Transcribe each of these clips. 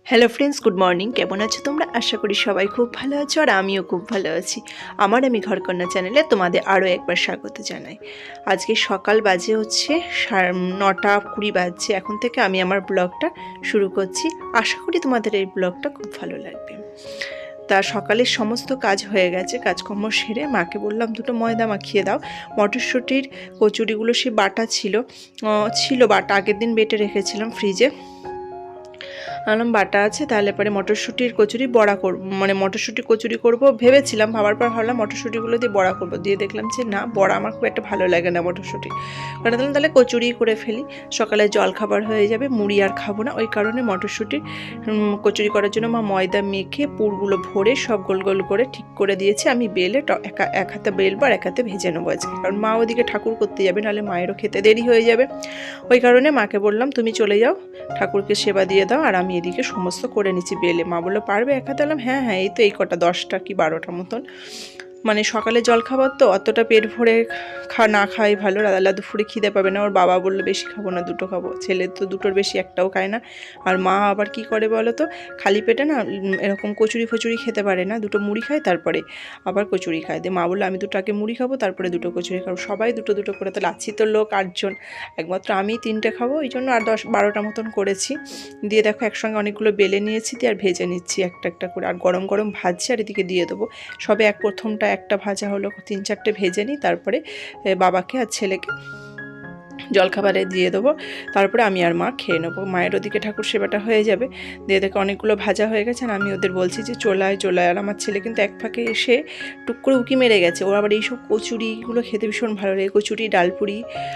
Hello friends, good morning. কেমন আছো তোমরা? আশা করি সবাই খুব ভালো আছো আর আমিও খুব ভালো আছি। আমি ঘরকন্যা চ্যানেলে তোমাদের আরও একবার স্বাগত জানাই। আজকে সকাল বাজে হচ্ছে 9:20 বাজছে। এখন থেকে আমি আমার ব্লগটা শুরু করছি। আশা করি তোমাদের এই ব্লগটা খুব ভালো লাগবে। তা সকালের সমস্ত কাজ হয়ে গেছে, কাজকর্ম সেরে মাকে বললাম দুটো ময়দা মাখিয়ে দাও। মটরশুঁটির কচুরিগুলো সে বাটা ছিল বাটা, আগের দিন বেটে রেখেছিলাম ফ্রিজে। আনলাম বাটা আছে, তাহলে পরে মটরশুঁটির কচুরি বড়া করব, মানে মটরশুঁটি কচুরি করব ভেবেছিলাম। ভাবার পর ভাবলাম মটরশুঁটিগুলো দিয়ে বড়া করব, দিয়ে দেখলাম যে না, বড়া আমার খুব একটা ভালো লাগে না মটরশুঁটি। করে দিলাম তাহলে কচুরি করে ফেলি, সকালে জল খাবার হয়ে যাবে, মুড়ি আর খাবো না। ওই কারণে মটরশুঁটি কচুরি করার জন্য মা ময়দা মেখে পুরগুলো ভরে সব গোল গোল করে ঠিক করে দিয়েছে। আমি বেলে এক হাতে বেলবো আর এক হাতে ভেজে নেবো আজকে, কারণ মা ওদিকে ঠাকুর করতে যাবে, নাহলে মায়েরও খেতে দেরি হয়ে যাবে। ওই কারণে মাকে বললাম তুমি চলে যাও, ঠাকুরকে সেবা দিয়ে দাও, আর আমি এদিকে সমস্ত করে নিচ্ছি বেলে। মা বললো পারবে একা? দিলাম হ্যাঁ হ্যাঁ, এই তো এই কটা 10টা কি 12টা মতন। মানে সকালে জল খাবার তো অতটা পেট ভরে না খাওয়াই ভালো, রাদালা দুপুরে খিদে পাবে না। ওর বাবা বললো বেশি খাবো না, দুটো খাবো। ছেলে তো দুটোর বেশি একটাও খায় না। আর মা আবার কি করে বলো তো, খালি পেটে না এরকম কচুরি ফচুরি খেতে পারে না, দুটো মুড়ি খায় তারপরে আবার কচুরি খায়। দিয়ে মা বললো আমি দুটো আগে মুড়ি খাবো, তারপরে দুটো কচুরি খাবো। সবাই দুটো দুটো করে, তাহলে আছি তো লোক 8জন, একমাত্র আমি 3টে খাবো, ওই জন্য আর 10-12টা মতন করেছি। দিয়ে দেখো একসঙ্গে অনেকগুলো বেলে নিয়েছি, দিয়ে আর ভেজে নিচ্ছি একটা একটা করে, আর গরম গরম ভাজছি আর এদিকে দিয়ে দেবো। সবে প্রথমটা একটা ভাজা হলো, 3-4টে ভেজে নিই, তারপরে বাবাকে আর ছেলেকে জলখাবারে দিয়ে দেবো। তারপরে আমি আর মা খেয়ে নেবো, মায়ের ওদিকে ঠাকুর সেবাটা হয়ে যাবে। দিয়ে দেখো অনেকগুলো ভাজা হয়ে গেছে, আর আমি ওদের বলছি যে চলায়। আর আমার ছেলে কিন্তু এক ফাঁকে এসে টুক করে উকি মেরে গেছে। ওর আবার এইসব কচুরিগুলো খেতে ভীষণ ভালো লাগে। কচুরি,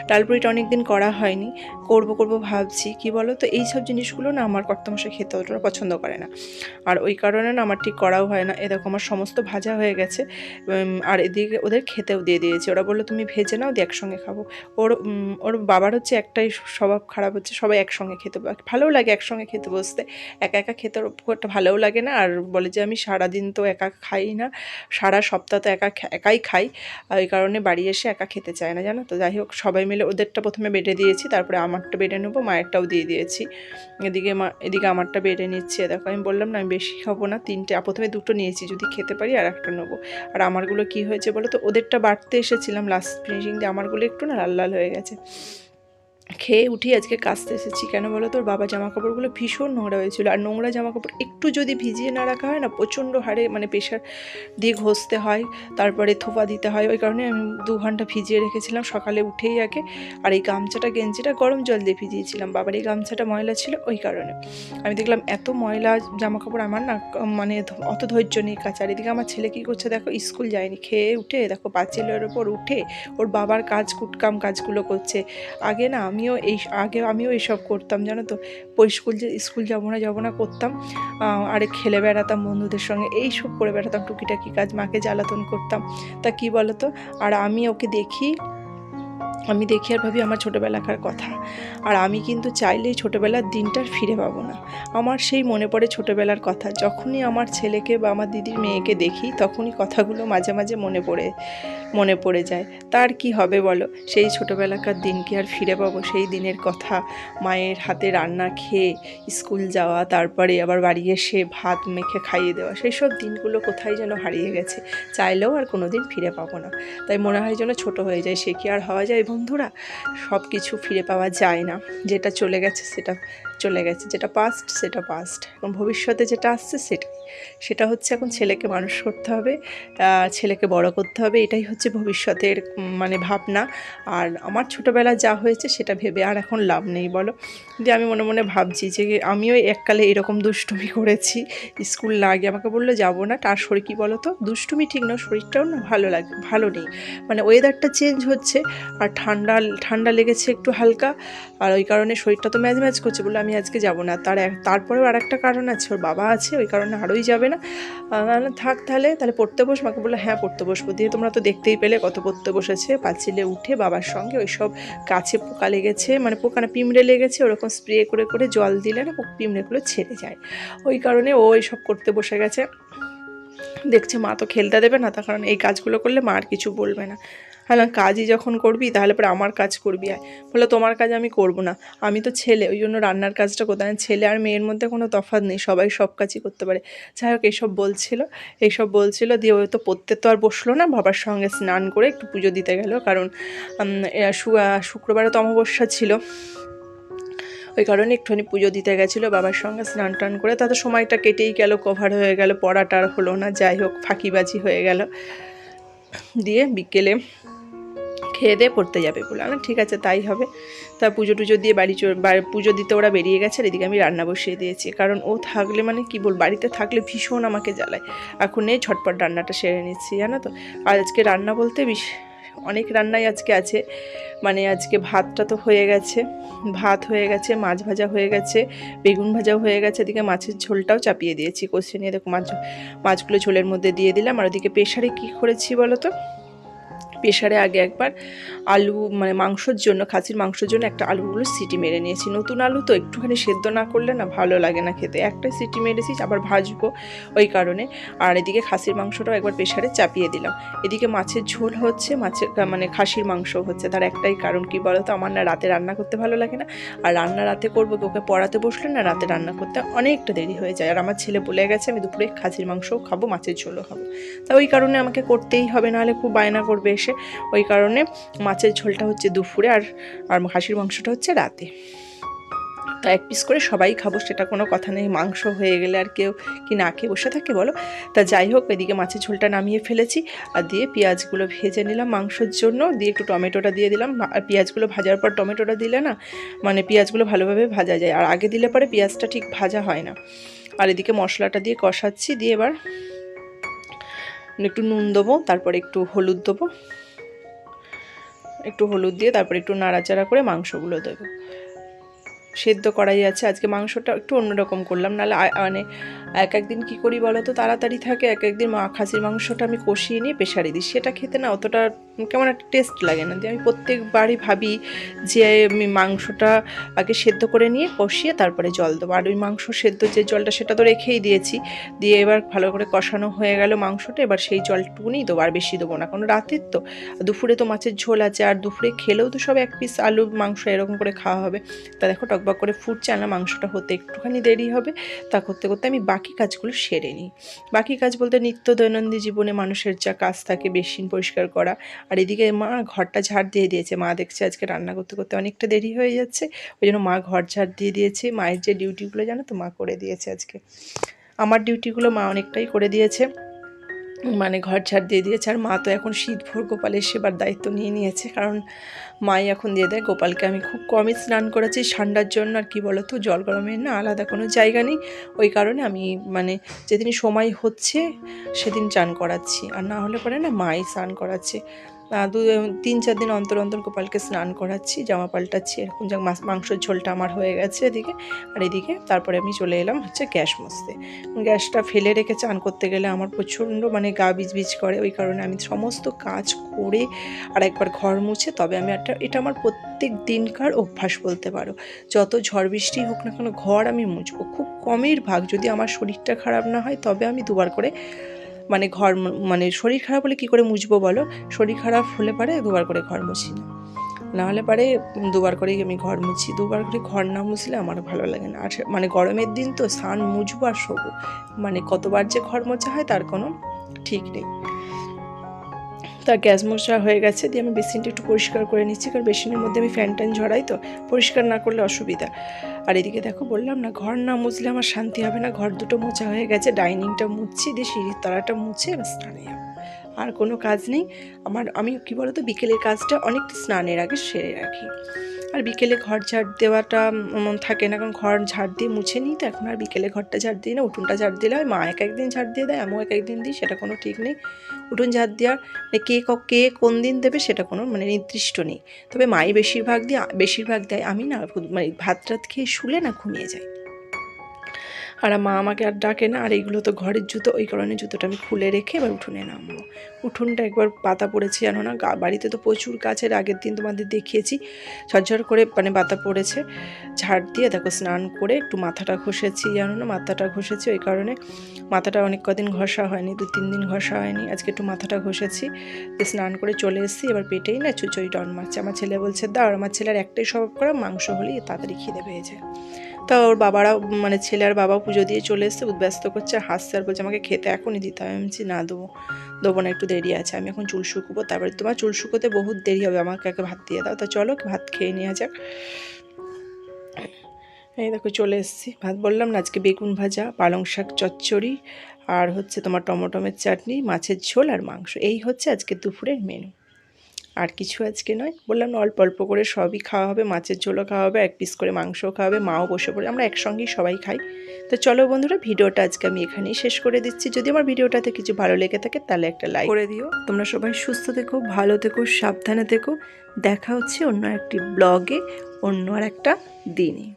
ডালপুরিটা অনেকদিন করা হয়নি, করবো ভাবছি। কি বলো তো, এইসব জিনিসগুলো না আমার কর্তামশাই খেতে অতটা পছন্দ করে না, আর ওই কারণে না আমার ঠিক করাও হয় না। এরকম আমার সমস্ত ভাজা হয়ে গেছে, আর এদিকে ওদের খেতেও দিয়ে দিয়েছি। ওরা বললো তুমি ভেজে নাও, দিয়ে একসঙ্গে খাবো। ওর বাবার হচ্ছে একটাই স্বভাব খারাপ, হচ্ছে সবাই একসঙ্গে খেতে ভালোও লাগে, একসঙ্গে খেতে বসতে। একা একা খেতে ওর খুব একটা ভালোও লাগে না, আর বলে যে আমি সারাদিন তো একা খাই না, সারা সপ্তাহ তো একাই খাই, ওই কারণে বাড়ি এসে একা খেতে চায় না, জানো তো। যাই হোক, সবাই মিলে ওদেরটা প্রথমে বেটে দিয়েছি, তারপরে আমারটা বেটে নেবো, মায়েরটাও দিয়ে দিয়েছি। এদিকে আমারটা বেটে নিচ্ছে। দেখো আমি বললাম না আমি বেশি খাবো না, 3টে, প্রথমে 2টো নিয়েছি, যদি খেতে পারি আর একটা নেবো। আর আমারগুলো কি হয়েছে বলো তো, ওদেরটা বাড়তে এসেছিলাম লাস্ট ফিনিশিং দিয়ে, আমারগুলো একটু না লাল লাল হয়ে গেছে। খেয়ে উঠি আজকে কাচতে এসেছি। কেন বলো, তোর বাবা জামা কাপড়গুলো ভীষণ নোংরা হয়েছিল, আর নোংরা জামা কাপড় একটু যদি ভিজিয়ে না রাখা হয় না, প্রচণ্ড হারে মানে প্রেশার দিয়ে ঘষতে হয়, তারপরে থোপা দিতে হয়। ওই কারণে আমি 2 ঘন্টা ভিজিয়ে রেখেছিলাম সকালে উঠেই আগে। আর এই গেঞ্জিটা গরম জল দিয়ে ভিজিয়েছিলাম, বাবার এই গামছাটা ময়লা ছিল, ওই কারণে আমি দেখলাম এত ময়লা জামা কাপড়, আমার না মানে অত ধৈর্য নেই কাচার। এদিকে আমার ছেলে কী করছে দেখো, স্কুল যায়নি, খেয়ে উঠে দেখো পাঁচিলের ওপর উঠে ওর বাবার কাজগুলো করছে। আমিও এইসব করতাম, জানো তো। স্কুল যাবো না করতাম, আরে খেলে বেড়াতাম বন্ধুদের সঙ্গে, এইসব করে বেড়াতাম, টুকিটাকি কাজ, মাকে জ্বালাতন করতাম। তা কি বলো তো, আর আমি ওকে দেখি আর ভাবি আমার ছোটোবেলাকার কথা। আর আমি কিন্তু চাইলেই ছোটোবেলার দিনটা ফিরে পাবো না। আমার সেই মনে পড়ে ছোটোবেলার কথা, যখনই আমার ছেলেকে বা আমার দিদির মেয়েকে দেখি, তখনই কথাগুলো মাঝে মাঝে মনে পড়ে যায়। তার কি হবে বলো, সেই ছোটোবেলাকার দিন কি আর ফিরে পাবো? সেই দিনের কথা, মায়ের হাতে রান্না খেয়ে স্কুল যাওয়া, তারপরে আবার বাড়ি এসে ভাত মেখে খাইয়ে দেওয়া, সেই সব দিনগুলো কোথায় যেন হারিয়ে গেছে, চাইলেও আর কোনো দিন ফিরে পাবো না। তাই মনে হয় যেন ছোটো হয়ে যায়। সে কি আর হওয়া যায় বন্ধুরা? সব কিছু ফিরে পাওয়া যায় না। যেটা চলে গেছে সেটা চলে গেছে, যেটা পাস্ট সেটা পাস্ট। এখন ভবিষ্যতে যেটা আসছে সেটা হচ্ছে এখন ছেলেকে মানুষ করতে হবে, ছেলেকে বড় করতে হবে, এটাই হচ্ছে ভবিষ্যতের মানে ভাবনা। আর আমার ছোটোবেলা যা হয়েছে সেটা ভেবে আর এখন লাভ নেই, বলো। যে আমি মনে মনে ভাবছি যে আমিও এককালে এরকম দুষ্টুমি করেছি, স্কুল না গিয়ে আমাকে বললো যাবো না। তার শরীর কী বলো তো, দুষ্টুমি ঠিক না, শরীরটাও না ভালো নেই, মানে ওয়েদারটা চেঞ্জ হচ্ছে, আর ঠান্ডা লেগেছে একটু হালকা, আর ওই কারণে শরীরটা তো ম্যাজ করছে। বললো আমি আজকে যাবো না। তারপরেও আর একটা কারণ আছে, ওর বাবা আছে, ওই কারণে আরোই যাবে না। থাক তাহলে পড়তে বস। মাকে বললো হ্যাঁ পড়তে বসবো। দিয়ে তোমরা তো দেখতেই পেলে কত পড়তে বসেছে, পাঁচিলে উঠে বাবার সঙ্গে। ওই সব গাছে পোকা লেগেছে, মানে পোকা না, পিঁমড়ে লেগেছে, ওরকম স্প্রে করে জল দিলে না পিঁমড়েগুলো ছেড়ে যায়, ওই কারণে ও এইসব করতে বসে গেছে। দেখছে মা তো খেলতে দেবে না, তার কারণ এই কাজগুলো করলে মা আর কিছু বলবে না। হ্যাঁ না, কাজই যখন করবি তাহলে পরে আমার কাজ করবি। বলে তোমার কাজ আমি করব না, আমি তো ছেলে, ওই জন্য রান্নার কাজটা কোথায়, ছেলে আর মেয়ের মধ্যে কোনো তফাৎ নেই, সবাই সব কাজই করতে পারে। যাই হোক এইসব বলছিল দিয়ে ওই তো পড়তে তো আর বসলো না, বাবার সঙ্গে স্নান করে একটু পুজো দিতে গেল, কারণ শুক্রবারে তো অমাবস্যা ছিল, ওই কারণে একটুখানি পুজো দিতে গেছিলো বাবার সঙ্গে স্নান টান করে। তাতে সময়টা কেটেই গেল, কভার হয়ে গেল, পড়াটা আর হলো না, যাই হোক ফাঁকিবাজি হয়ে গেল। দিয়ে বিকেলে খেয়ে দিয়ে পড়তে যাবে বললাম ঠিক আছে তাই হবে। তা পুজো টুজো দিয়ে পুজো দিতে ওরা বেরিয়ে গেছে, আর এদিকে আমি রান্না বসিয়ে দিয়েছি, কারণ ও থাকলে মানে কি বল, বাড়িতে থাকলে ভীষণ আমাকে জ্বালায়। এখন এই ঝটপট রান্নাটা সেরে নিচ্ছি জানো তো। আর আজকে রান্না বলতে অনেক রান্নাই আজকে আছে, মানে আজকে ভাতটা তো হয়ে গেছে, ভাত হয়ে গেছে, মাছ ভাজা হয়ে গেছে, বেগুন ভাজাও হয়ে গেছে, এদিকে মাছের ঝোলটাও চাপিয়ে দিয়েছি, কষে নিয়ে দেখো মাছগুলো ঝোলের মধ্যে দিয়ে দিলাম। আর ওদিকে প্রেশারে কী করেছি বলো তো, প্রেশারে আগে একবার আলু মানে মাংসর জন্য, খাসির মাংসর জন্য একটা আলুগুলো সিটি মেরে নিয়েছি, নতুন আলু তো একটুখানি সেদ্ধ না করলে না ভালো লাগে না খেতে, একটাই সিটি মেরেছি, আবার ভাজবো ওই কারণে। আর এদিকে খাসির মাংসটাও একবার প্রেশারে চাপিয়ে দিলাম। এদিকে মাছের ঝোল হচ্ছে, মানে খাসির মাংস হচ্ছে, তার একটাই কারণ কি বলতো, আমার না রাতে রান্না করতে ভালো লাগে না, আর রান্না রাতে করবো, ওকে পড়াতে বসলে না রাতে রান্না করতে অনেকটা দেরি হয়ে যায়, আর আমার ছেলে বলে গেছে আমি দুপুরে খাসির মাংসও খাবো, মাছের ঝোলও খাবো, তা ওই কারণে আমাকে করতেই হবে, নাহলে খুব বায়না করবে এসে। ওই কারণে মাছের ঝোলটা হচ্ছে দুপুরে, আর খাসির মাংসটা হচ্ছে রাতে। তো এক পিস করে সবাই খাবো, সেটা কোনো কথা নেই, মাংস হয়ে গেলে আর কেউ কি না খেয়ে বসে থাকে বলো। তা যাই হোক, এদিকে মাছের ঝোলটা নামিয়ে ফেলেছি, আর দিয়ে পেঁয়াজগুলো ভেজে নিলাম মাংসের জন্য, দিয়ে একটু টমেটোটা দিয়ে দিলাম। আর পেঁয়াজগুলো ভাজার পর টমেটোটা দিলে না মানে পেঁয়াজগুলো ভালোভাবে ভাজা যায়, আর আগে দিলে পরে পেঁয়াজটা ঠিক ভাজা হয় না। আর এদিকে মশলাটা দিয়ে কষাচ্ছি, দিয়ে এবার একটু নুন দেবো, তারপরে একটু হলুদ দেবো, একটু হলুদ দিয়ে তারপরে একটু নাড়াচাড়া করে মাংসগুলো দেবো। সেদ্ধ করাই আছে, আজকে মাংসটা একটু অন্যরকম করলাম, নাহলে মানে একদিন কী করি বলো তো, তাড়াতাড়ি থাকে, একদিন খাসির মাংসটা আমি কষিয়ে নিয়ে প্রেশারে দিই, সেটা খেতে না অতটা কেমন একটা টেস্ট লাগে না। দিয়ে আমি প্রত্যেকবারই ভাবি যে আমি মাংসটা আগে সেদ্ধ করে নিয়ে কষিয়ে তারপরে জল দেবো, আর ওই মাংস সেদ্ধ যে জলটা সেটা তো রেখেই দিয়েছি। দিয়ে এবার ভালো করে কষানো হয়ে গেল মাংসটা, এবার সেই জলটুকুনি দেবো, আর বেশি দেবো না, কারণ রাতের তো, দুপুরে তো মাছের ঝোল আছে, আর দুপুরে খেলেও তো সব এক পিস আলু মাংস এরকম করে খাওয়া হবে। তা দেখো টকবক করে ফুটছে, না মাংসটা হতে একটুখানি দেরি হবে, তা করতে করতে আমি বাকি কাজগুলো সেরে নিই। বাকি কাজ বলতে নিত্য দৈনন্দিন জীবনে মানুষের যা কাজ থাকে, বেসিন পরিষ্কার করা, আর এদিকে মা ঘরটা ঝাড় দিয়ে দিয়েছে, মা দেখছে আজকে রান্না করতে করতে অনেকটা দেরি হয়ে যাচ্ছে, ওই জন্য মা ঘর ঝাড় দিয়ে দিয়েছে। মায়ের যে ডিউটিগুলো জানো তো মা করে দিয়েছে আজকে, আমার ডিউটিগুলো মা অনেকটাই করে দিয়েছে, মানে ঘর ঝাড় দিয়ে দিয়েছে। আর মা তো এখন শীত ভোর গোপালের সেবার দায়িত্ব নিয়ে নিয়েছে, কারণ মাই এখন দিয়ে দেয় গোপালকে। আমি খুব কমই স্নান করেছি ঠান্ডার জন্য, আর কি বলো তো জল গরমের না আলাদা কোনো জায়গা নেই, ওই কারণে আমি মানে যেদিন সময় হচ্ছে সেদিন চান করাচ্ছি, আর না হলে পরে না মাই স্নান করাচ্ছে। 3-4 দিন অন্তর অন্তর গোপালকে স্নান করাচ্ছি, জামা পাল্টাচ্ছি, এরকম যা মাংসের ঝোলটা আমার হয়ে গেছে এদিকে। আর এদিকে তারপরে আমি চলে এলাম হচ্ছে গ্যাস মুছতে, গ্যাসটা ফেলে রেখে চান করতে গেলে আমার প্রচণ্ড মানে গা বিজবিজ করে, ওই কারণে আমি সমস্ত কাজ করে আর একবার ঘর মুছে তবে আমি এটা আমার প্রত্যেক দিনকার অভ্যাস বলতে পারো। যত ঝড় বৃষ্টি হোক না কেন ঘর আমি মুছবো, খুব কমের ভাগ, যদি আমার শরীরটা খারাপ না হয় তবে আমি দুবার করে মানে ঘর, মানে শরীর খারাপ হলে কী করে মুছবো বলো, শরীর খারাপ হলে পারে দুবার করে ঘর মুছি না, নাহলে পারে দুবার করেই আমি ঘর মুছি। দুবার করে ঘর না মুছলে আমার ভালো লাগে না, আর মানে গরমের দিন তো স্নান মুছবো আর শোবো, মানে কতবার যে ঘর মোছা হয় তার কোনো ঠিক নেই। তার গ্যাস মোছা হয়ে গেছে, দিয়ে আমি বেসিনটা একটু পরিষ্কার করে নিচ্ছি, কারণ বেসিনের মধ্যে আমি ফ্যান ট্যান ঝরাই তো, পরিষ্কার না করলে অসুবিধা। আর এদিকে দেখো বললাম না ঘর না মুছলে আমার শান্তি হবে না, ঘর দুটো মোছা হয়ে গেছে, ডাইনিংটা মুছছি, দিয়ে সিঁড়ির তলাটা মুছে এবার স্নানে যাবো, আর কোনো কাজ নেই আমার। আমি কী বলতো বিকেলের কাজটা অনেকটা স্নানের আগে সেরে রাখি, আর বিকেলে ঘর ঝাড় দেওয়াটা থাকে না, কারণ ঘর ঝাড় দিয়ে মুছে নিই তো, এখন আর বিকেলে ঘরটা ঝাড় দিই না, উঠোনটা ঝাড় দিলে হয়, মা এক একদিন ঝাড় দিয়ে দেয়, আমিও এক একদিন দিই, সেটা কোনো ঠিক নেই। উঠোন ঝাড় দেওয়ার কে কোন দিন দেবে সেটা কোনো মানে নির্দিষ্ট নেই, তবে মাই বেশিরভাগ দেয়, আমি না মানে ভাত রাত খেয়ে শুলে না ঘুমিয়ে যাই। আর মা আমাকে আর ডাকে না। আর এইগুলো তো ঘরের জুতো, ওই কারণে জুতোটা আমি খুলে রেখে এবার উঠোনে নামবো। উঠোনটা একবার পাতা পড়েছে জানো না, বাড়িতে তো প্রচুর গাছের, আগের দিন তোমাদের দেখিয়েছি, ঝরঝর করে মানে পাতা পড়েছে। ঝাড় দিয়ে দেখো স্নান করে একটু মাথাটা ঘষেছি জানো না, মাথাটা ঘষেছি, ওই কারণে মাথাটা অনেক কদিন ঘষা হয়নি, 2-3 দিন ঘষা হয়নি, আজকে একটু মাথাটা ঘষেছি। দিয়ে স্নান করে চলে এসেছি। এবার পেটেই না চুচোই ডন মারছে। আমার ছেলে বলছে দাও, আর আমার ছেলের একটাই স্বভাব করা, মাংস হলেই তাড়াতাড়ি খিদে পেয়েছে। তো ওর বাবারাও মানে ছেলে আর বাবা পুজো দিয়ে চলে এসছে, উদ্ব্যস্ত করছে, হাসছে আর বলছে আমাকে খেতে এখনই দিতে হবে। আমি বলছি না দেবো না, একটু দেরি আছে, আমি এখন চুল শুকোবো, তারপরে তোমার চুল শুকোতে বহুত দেরি হবে, আমাকে আগে ভাত দিয়ে দাও। তা চলো ভাত খেয়ে নেওয়া যাক। এই দেখো চলে এসেছি। ভাত বললাম না, আজকে বেগুন ভাজা, পালং শাক চচ্চড়ি, আর হচ্ছে তোমার টমেটোমের চাটনি, মাছের ঝোল আর মাংস। এই হচ্ছে আজকে দুপুরের মেনু, আর কিছু আজকে নয়। বললাম না অল্প অল্প করে সবই খাওয়া হবে, মাছের ঝোলও খাওয়া হবে, 1 পিস করে মাংসও খাওয়া হবে, মাও বসে পড়ে, আমরা একসঙ্গেই সবাই খাই। তো চলো বন্ধুরা, ভিডিওটা আজকে আমি এখানেই শেষ করে দিচ্ছি। যদি আমার ভিডিওটাতে কিছু ভালো লেগে থাকে তাহলে একটা লাইক করে দিও। তোমরা সবাই সুস্থ থেকো, ভালো থেকো, সাবধানে থেকো। দেখা হচ্ছে অন্য একটি ব্লগে, অন্য আর একটা দিনে।